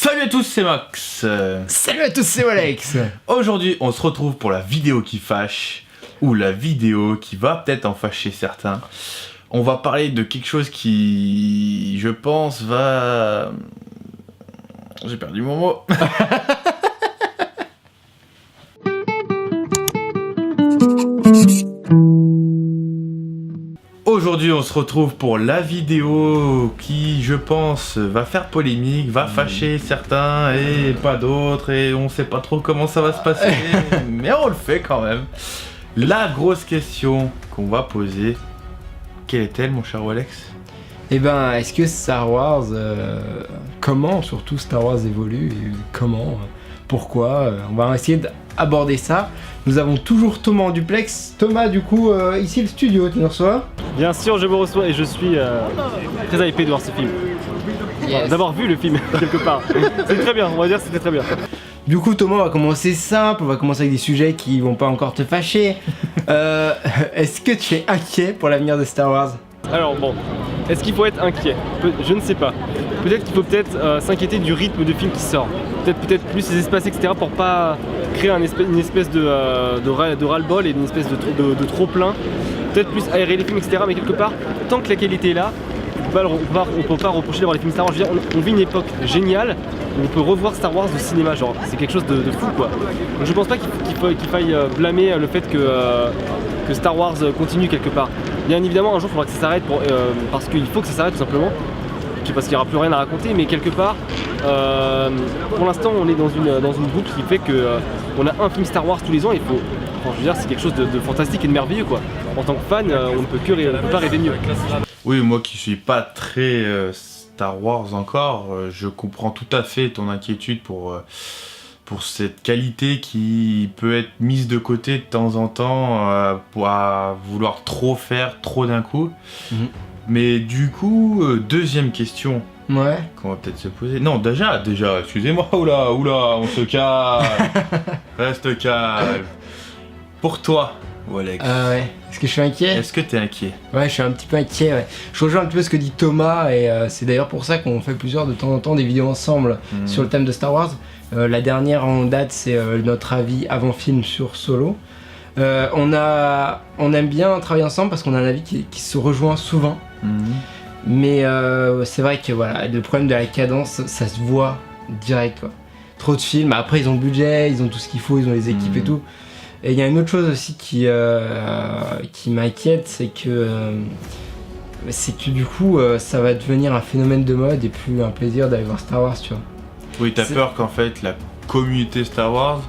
Salut à tous, c'est Max. Salut à tous, c'est Alex. Aujourd'hui, on se retrouve pour la vidéo qui fâche, ou la vidéo qui va peut-être en fâcher certains. On va parler de quelque chose qui, je pense, va... J'ai perdu mon mot. Aujourd'hui, on se retrouve pour la vidéo qui, je pense, va faire polémique, va fâcher certains et pas d'autres, et on sait pas trop comment ça va se passer, mais on le fait quand même. La grosse question qu'on va poser, quelle est-elle, mon cher Alex ? Eh ben, est-ce que Star Wars, comment surtout Star Wars évolue, et comment, pourquoi, on va essayer d'aborder ça. Nous avons toujours Thomas en duplex. Thomas, du coup, ici le studio, tu nous reçois ? Bien sûr, je vous reçois et je suis très hypé de voir ce film. Yes. D'avoir vu le film quelque part. C'est très bien, on va dire que c'était très bien. Du coup, Thomas, on va commencer simple, on va commencer avec des sujets qui vont pas encore te fâcher. Est-ce que tu es inquiet pour l'avenir de Star Wars ? Alors bon, est-ce qu'il faut être inquiet ? Je ne sais pas. Peut-être qu'il faut s'inquiéter du rythme de film qui sort. Peut-être plus les espaces, etc. pour pas créer une espèce de ras-le-bol et une espèce de trop-plein. Peut-être plus aérer les films, etc. Mais quelque part, tant que la qualité est là, on peut pas reprocher d'avoir les films Star Wars. Je veux dire, on vit une époque géniale où on peut revoir Star Wars au cinéma. Genre, c'est quelque chose de fou, quoi. Donc je pense pas qu'il faille blâmer le fait que Star Wars continue quelque part. Bien évidemment, un jour, il faudra que ça s'arrête parce qu'il faut que ça s'arrête tout simplement. Puis parce qu'il n'y aura plus rien à raconter, mais quelque part, pour l'instant, on est dans une boucle qui fait qu'on a un film Star Wars tous les ans. Je veux dire, c'est quelque chose de fantastique et de merveilleux, quoi. En tant que fan, on ne peut pas rêver mieux. Oui, moi qui suis pas très Star Wars encore, je comprends tout à fait ton inquiétude pour cette qualité qui peut être mise de côté de temps en temps pour vouloir trop faire, trop d'un coup. Mais du coup, deuxième question Ouais. qu'on va peut-être se poser. Non, déjà, excusez-moi, oula, on se calme. Reste calme. Pour toi, Alex, Ouais. Est-ce que je suis inquiet ? est-ce que t'es inquiet ? Ouais, je suis un petit peu inquiet, ouais. Je rejoins un petit peu ce que dit Thomas, et c'est d'ailleurs pour ça qu'on fait de temps en temps des vidéos ensemble sur le thème de Star Wars. La dernière en date, c'est notre avis avant film sur Solo. On aime bien travailler ensemble parce qu'on a un avis qui se rejoint souvent. Mais c'est vrai que voilà, le problème de la cadence, ça se voit direct, quoi. Trop de films, après ils ont le budget, ils ont tout ce qu'il faut, ils ont les équipes et tout. Et il y a une autre chose aussi qui m'inquiète, c'est que du coup ça va devenir un phénomène de mode et plus un plaisir d'aller voir Star Wars, tu vois. Oui, t'as peur qu'en fait la communauté Star Wars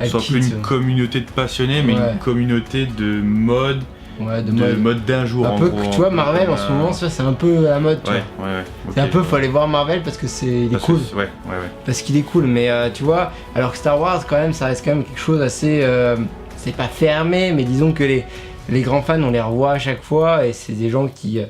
soit plus une communauté de passionnés, mais une communauté de mode. Ouais, de mode d'un jour. Un peu, gros, tu vois, Marvel en ce moment, ça c'est un peu la mode, tu vois. Ouais. C'est un peu, faut aller voir Marvel parce que il est cool. Ouais. Parce qu'il est cool, mais tu vois, alors que Star Wars, quand même, ça reste quand même quelque chose assez. C'est pas fermé, mais disons que les grands fans, on les revoit à chaque fois et c'est des gens qui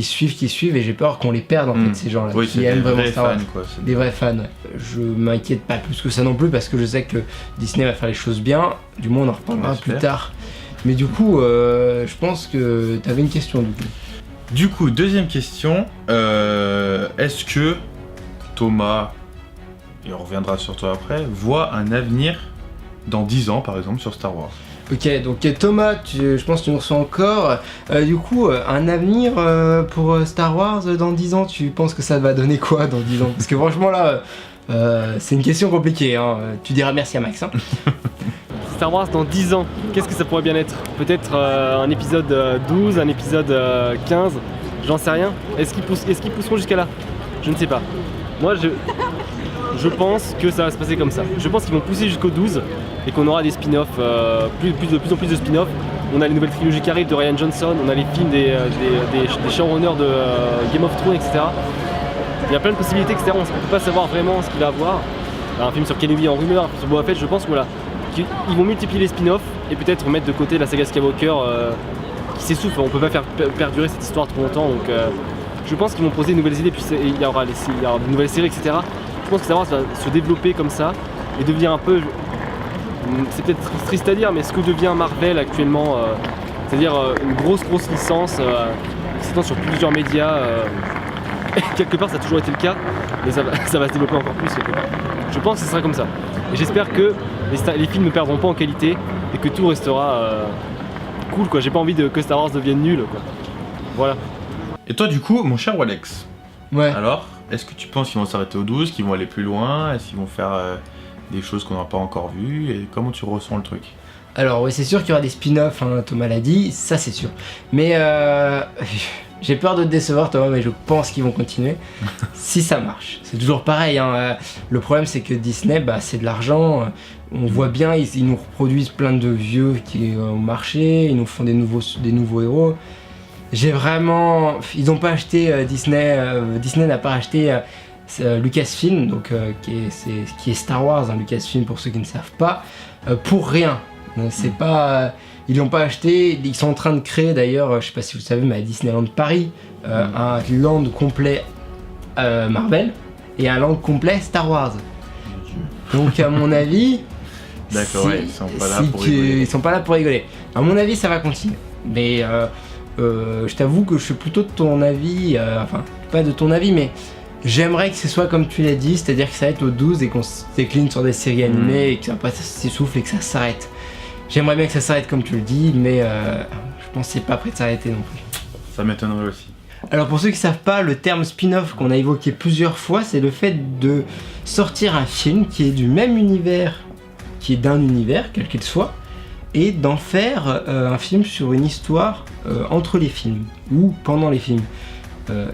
suivent et j'ai peur qu'on les perde en fait, ces gens-là. Oui, qui aiment vraiment Star Wars. Quoi, des vrais fans, ouais. Je m'inquiète pas plus que ça non plus parce que je sais que Disney va faire les choses bien. Du moins, on en reparlera plus tard. Mais du coup, je pense que t'avais une question du coup. Du coup, deuxième question. Est-ce que Thomas, et on reviendra sur toi après, voit un avenir dans 10 ans par exemple sur Star Wars ? Ok, donc Thomas, je pense que tu nous reçois encore. Du coup, un avenir pour Star Wars dans 10 ans, tu penses que ça va donner quoi dans 10 ans ? Parce que franchement là, c'est une question compliquée, hein. Tu diras merci à Max. Hein. Star Wars dans 10 ans, qu'est-ce que ça pourrait bien être ? Peut-être un épisode 12, un épisode 15, j'en sais rien. Est-ce qu'ils pousseront jusqu'à là ? Je ne sais pas. Moi, je pense que ça va se passer comme ça. Je pense qu'ils vont pousser jusqu'au 12 et qu'on aura des spin-offs, de plus en plus de spin-offs. On a les nouvelles trilogies qui arrivent de Rian Johnson, on a les films des showrunners de Game of Thrones, etc. Il y a plein de possibilités, etc. On ne peut pas savoir vraiment ce qu'il va avoir. Un film sur Kenobi en rumeur, un film sur Boba Fett, je pense que voilà. Ils vont multiplier les spin-offs et peut-être mettre de côté la saga Skywalker qui s'essouffle. On peut pas faire perdurer cette histoire trop longtemps, donc je pense qu'ils vont poser de nouvelles idées, puis il y aura de nouvelles séries, etc. Je pense que Star Wars va se développer comme ça et devenir un peu, c'est peut-être triste à dire, mais ce que devient Marvel actuellement, c'est-à-dire une grosse licence qui s'étend sur plusieurs médias. quelque part ça a toujours été le cas, mais ça va se développer encore plus quelque part. Je pense que ce sera comme ça. Et j'espère que les films ne perdront pas en qualité et que tout restera cool quoi. J'ai pas envie que Star Wars devienne nul quoi. Voilà. Et toi du coup, mon cher Walex, Ouais. alors, est-ce que tu penses qu'ils vont s'arrêter au 12, qu'ils vont aller plus loin, est-ce qu'ils vont faire des choses qu'on n'a pas encore vues, et comment tu ressens le truc? Alors oui, c'est sûr qu'il y aura des spin-offs, hein, Thomas l'a dit, ça c'est sûr. Mais j'ai peur de te décevoir Thomas, mais je pense qu'ils vont continuer si ça marche. C'est toujours pareil, hein. Le problème c'est que Disney, c'est de l'argent. On voit bien, ils nous reproduisent plein de vieux qui ont marché, ils nous font des nouveaux héros. J'ai vraiment... Ils n'ont pas acheté Disney n'a pas acheté Lucasfilm, donc qui est Star Wars, hein, Lucasfilm pour ceux qui ne savent pas, pour rien. C'est pas... Ils l'ont pas acheté, ils sont en train de créer d'ailleurs, je sais pas si vous savez, mais à Disneyland Paris, un land complet Marvel et un land complet Star Wars. Donc à mon avis... D'accord, ouais, ils sont pas là pour rigoler. Ils sont pas là pour rigoler. À mon avis, ça va continuer. Mais je t'avoue que je suis plutôt de ton avis, enfin, pas de ton avis, mais j'aimerais que ce soit comme tu l'as dit, c'est-à-dire que ça va être au 12 et qu'on se décline sur des séries animées et que ça va pas s'essouffle et que ça s'arrête. J'aimerais bien que ça s'arrête comme tu le dis, mais je pense que c'est pas prêt de s'arrêter non plus. Ça m'étonnerait aussi. Alors pour ceux qui savent pas, le terme spin-off qu'on a évoqué plusieurs fois, c'est le fait de sortir un film qui est du même univers, qui est d'un univers, quel qu'il soit, et d'en faire un film sur une histoire entre les films, ou pendant les films.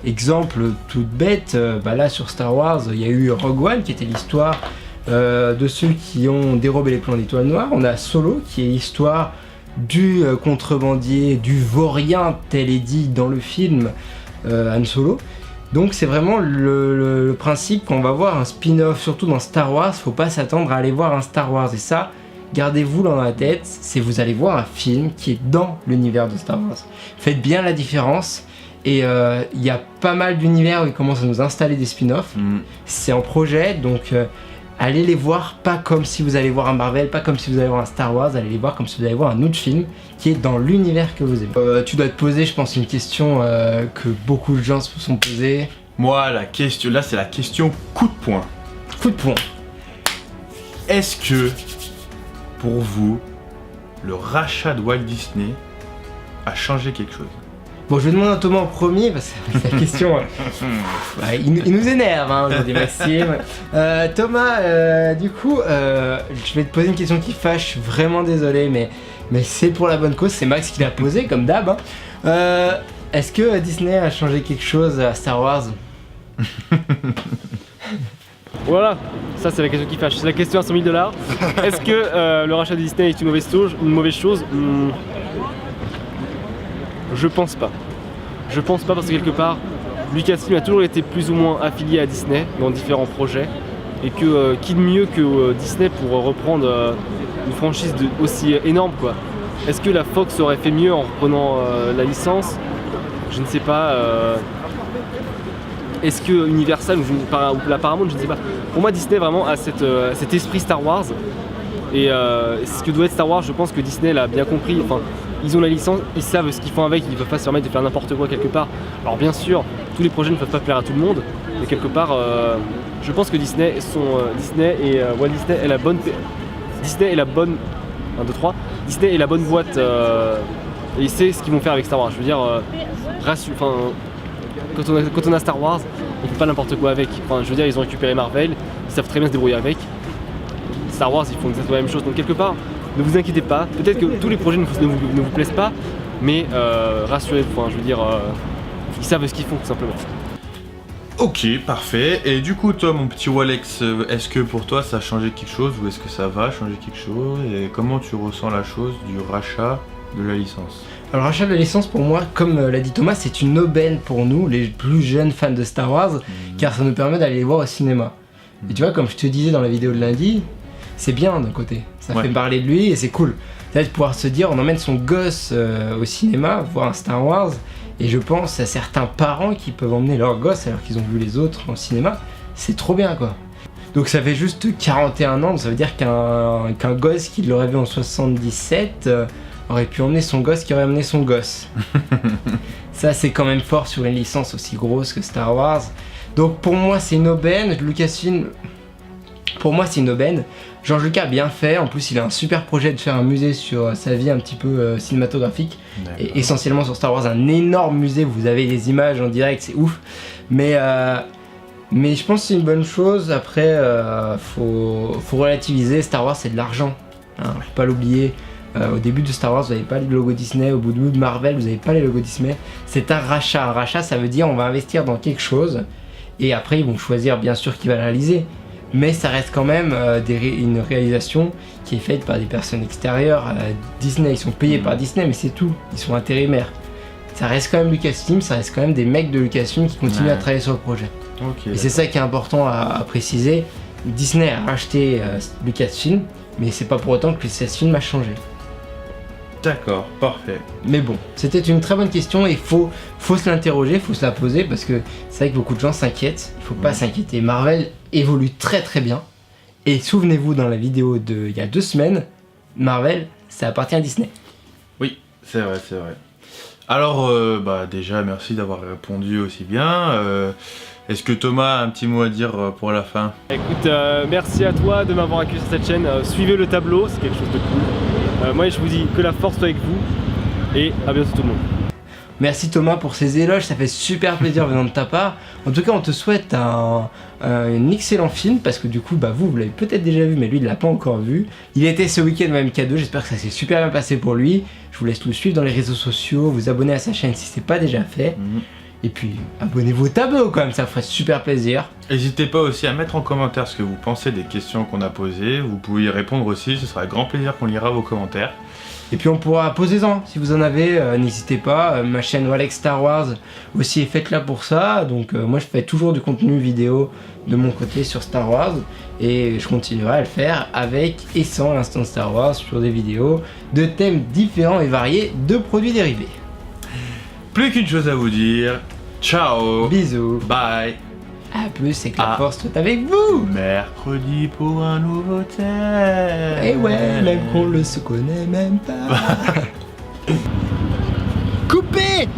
Exemple toute bête, là sur Star Wars, il y a eu Rogue One qui était l'histoire de ceux qui ont dérobé les plans d'Étoile Noire. On a Solo qui est l'histoire du contrebandier, du vaurien, tel est dit dans le film Han Solo. Donc c'est vraiment le principe qu'on va voir un spin-off, surtout dans Star Wars, faut pas s'attendre à aller voir un Star Wars. Et ça, gardez-vous dans la tête, c'est vous allez voir un film qui est dans l'univers de Star Wars. Faites bien la différence. Et il y a pas mal d'univers où ils commencent à nous installer des spin-offs. C'est en projet, donc allez les voir pas comme si vous allez voir un Marvel, pas comme si vous allez voir un Star Wars, allez les voir comme si vous allez voir un autre film qui est dans l'univers que vous aimez. Tu dois te poser, je pense, une question que beaucoup de gens se sont posés. Moi, la question, là, c'est la question coup de poing. Coup de poing. Est-ce que, pour vous, le rachat de Walt Disney a changé quelque chose? Bon, je vais demander à Thomas en premier, parce que c'est la question... il nous énerve, hein, aujourd'hui, Maxime. Thomas, du coup, je vais te poser une question qui fâche, vraiment désolé, mais c'est pour la bonne cause, c'est Max qui l'a posée, comme d'hab. Hein. Est-ce que Disney a changé quelque chose à Star Wars? Voilà, ça c'est la question qui fâche, c'est la question à 100 000 $. Est-ce que le rachat de Disney est une mauvaise chose? Je pense pas. Je pense pas parce que quelque part, Lucasfilm a toujours été plus ou moins affilié à Disney dans différents projets et que qui de mieux que Disney pour reprendre une franchise aussi énorme quoi. Est-ce que la Fox aurait fait mieux en reprenant la licence? Je ne sais pas. Est-ce que Universal ou la Paramount, je ne sais pas. Pour moi, Disney vraiment a cet esprit Star Wars et ce que doit être Star Wars, je pense que Disney l'a bien compris. Enfin, ils ont la licence, ils savent ce qu'ils font avec, ils ne peuvent pas se permettre de faire n'importe quoi quelque part. Alors bien sûr, tous les projets ne peuvent pas plaire à tout le monde, mais quelque part, je pense que Disney et Walt Disney est la bonne... Disney est la bonne... 1, 2, 3. Disney est la bonne boîte et ils savent ce qu'ils vont faire avec Star Wars. Je veux dire, quand on a Star Wars, on ne fait pas n'importe quoi avec. Enfin, je veux dire, ils ont récupéré Marvel, ils savent très bien se débrouiller avec. Star Wars, ils font exactement la même chose. Donc quelque part, ne vous inquiétez pas. Peut-être que tous les projets ne vous plaisent pas, mais rassurez-vous. Enfin, je veux dire, ils savent ce qu'ils font tout simplement. Ok, parfait. Et du coup, toi, mon petit Walex, est-ce que pour toi ça a changé quelque chose ou est-ce que ça va changer quelque chose? Et comment tu ressens la chose du rachat de la licence? Alors, rachat de la licence, pour moi, comme l'a dit Thomas, c'est une aubaine pour nous, les plus jeunes fans de Star Wars, car ça nous permet d'aller les voir au cinéma. Et tu vois, comme je te disais dans la vidéo de lundi, c'est bien d'un côté, ça fait parler de lui et c'est cool. Peut-être pouvoir se dire, on emmène son gosse au cinéma, voir un Star Wars, et je pense à certains parents qui peuvent emmener leur gosse alors qu'ils ont vu les autres au cinéma, c'est trop bien quoi. Donc ça fait juste 41 ans, ça veut dire qu'un gosse qui l'aurait vu en 77 aurait pu emmener son gosse qui aurait emmené son gosse. Ça, c'est quand même fort sur une licence aussi grosse que Star Wars. Donc pour moi, c'est une aubaine. Lucasfilm, pour moi, c'est une aubaine. George Lucas a bien fait. En plus, il a un super projet de faire un musée sur sa vie un petit peu cinématographique. Et essentiellement sur Star Wars, un énorme musée. Vous avez des images en direct, c'est ouf. Mais je pense que c'est une bonne chose. Après, faut relativiser. Star Wars, c'est de l'argent. Hein, faut pas l'oublier. Au début de Star Wars, vous n'avez pas les logos Disney. Au bout de Marvel, vous n'avez pas les logos Disney. C'est un rachat. Un rachat, ça veut dire on va investir dans quelque chose. Et après, ils vont choisir bien sûr qui va le réaliser. Mais ça reste quand même une réalisation qui est faite par des personnes extérieures. Disney, ils sont payés par Disney, mais c'est tout. Ils sont intérimaires. Ça reste quand même Lucasfilm, ça reste quand même des mecs de Lucasfilm qui continuent à travailler sur le projet. Et c'est ça qui est important à préciser. Disney a racheté Lucasfilm, mais c'est pas pour autant que Lucasfilm a changé. D'accord, parfait. Mais bon, c'était une très bonne question et faut se l'interroger, faut se la poser parce que c'est vrai que beaucoup de gens s'inquiètent. Il faut pas s'inquiéter. Marvel évolue très très bien. Et souvenez-vous, dans la vidéo d'il y a 2 semaines, Marvel, ça appartient à Disney. Oui, c'est vrai, c'est vrai. Alors, déjà, merci d'avoir répondu aussi bien. Est-ce que Thomas a un petit mot à dire pour la fin? Écoute, merci à toi de m'avoir accueilli sur cette chaîne. Suivez le tableau, c'est quelque chose de cool. Moi, je vous dis que la force soit avec vous et à bientôt tout le monde. Merci Thomas pour ces éloges, ça fait super plaisir venant de ta part. En tout cas, on te souhaite un excellent film parce que du coup, vous l'avez peut-être déjà vu, mais lui, il l'a pas encore vu. Il était ce week-end au MK2, j'espère que ça s'est super bien passé pour lui. Je vous laisse le suivre dans les réseaux sociaux, vous abonner à sa chaîne si c'est pas déjà fait. Et puis, abonnez-vous au tableau quand même, ça ferait super plaisir. N'hésitez pas aussi à mettre en commentaire ce que vous pensez des questions qu'on a posées. Vous pouvez y répondre aussi, ce sera avec grand plaisir qu'on lira vos commentaires. Et puis on pourra, posez-en si vous en avez, n'hésitez pas. Ma chaîne Walex Star Wars aussi est faite là pour ça. Donc moi je fais toujours du contenu vidéo de mon côté sur Star Wars. Et je continuerai à le faire avec et sans l'instant Star Wars sur des vidéos de thèmes différents et variés de produits dérivés. Plus qu'une chose à vous dire, ciao, Bisous, bye, à plus et que la force soit avec vous. Mercredi pour un nouveau thème. Et ouais, même qu'on le se connaît même pas. Coupez.